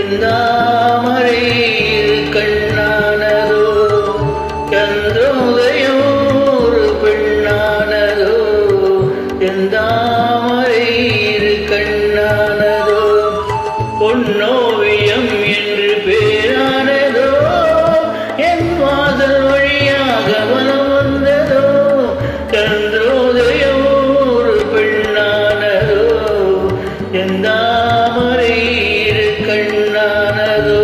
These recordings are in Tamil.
செந்தாமரையில் கண்ணானதோ சந்திரோதயம் ஒரு பெண்ணானதோ செந்தாமரையில் கண்ணானதோ பொன்னோவியம் என்று பேரானதோ என் வாசல் வழியாக வலம் வந்ததோ சந்திரோதயம் ஒரு பெண்ணானதோ செந்தாமரையில் கண்ணானதோ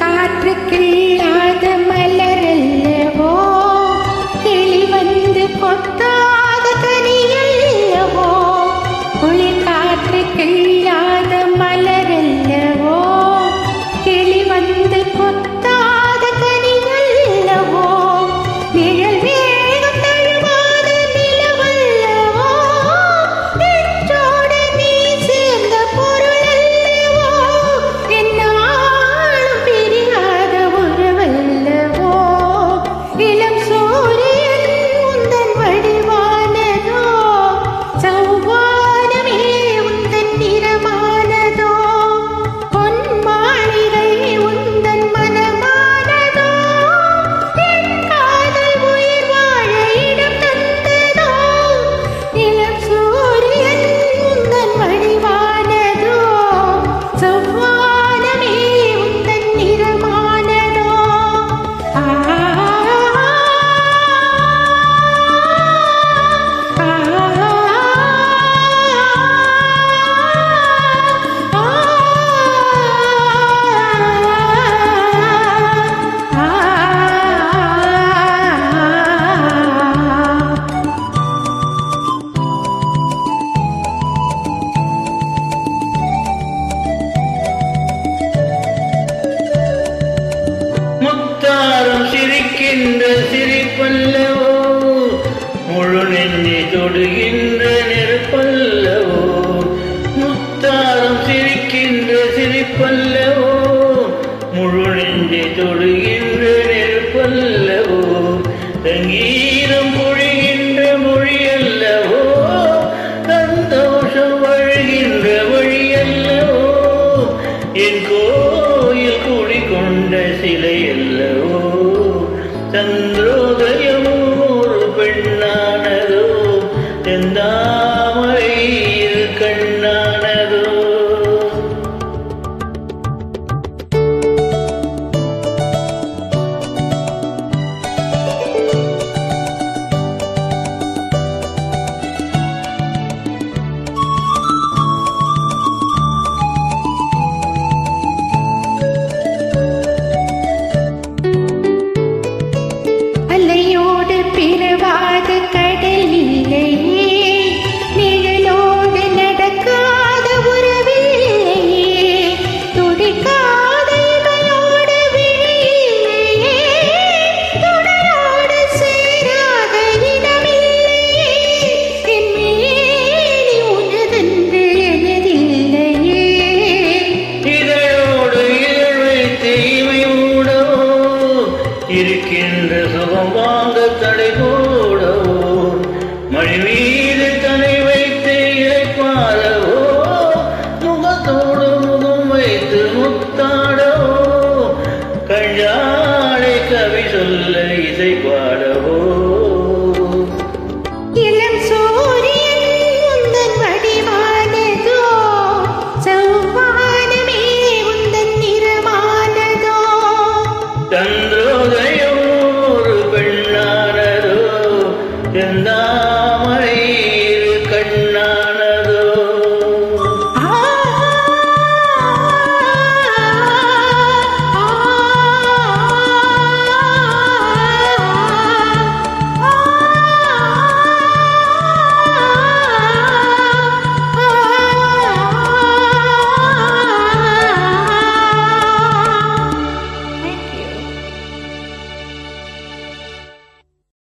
காற்று கிள்ளாத மலரல்லவோ கிளி வந்து கொத்தாத கனியல்லவோ குளிர் காற்று கிள்ளாத மலரல்லவோ கிளி வந்து கொத்தாத கனியல்லவோ நிழல் வேகம் தழுவாத நிலவல்லவோ நெஞ்சோடு நீ சேர்ந்த பொருள் அல்லவோ என்ன இளம் சூரியன் உந்தன் வடிவானதோ சௌவானமே உந்தன் நிறமானதோ பொன்மாளிகை உந்தன் மனமானதோ என் காதல் உயிர் வாழ இடம் தந்ததோ இளம் சூரியன் உந்தன் வடிவானதோ சௌவானமே உந்தன் நிறமானதோ முத்தாரம் சிரிக்கின்ற சிரிப்பல்லவோ முழு நெஞ்சை தொடுகின்ற நெருப்பல்லவோ முத்தாரம் சிரிக்கின்ற சிரிப்பல்லவோ முழு நெஞ்சை தொடுகின்ற நெருப்பல்லவோ சங்கீதம் பொழிகின்ற மொழியல்லவோ சந்தோஷம் வழுகின்ற வழியல்லவோ என் கோயில் கூடிக்கொண்ட சிலை அல்லவோ சந்திரோதயமோ ஒரு பெண்ணானதோ செந்தா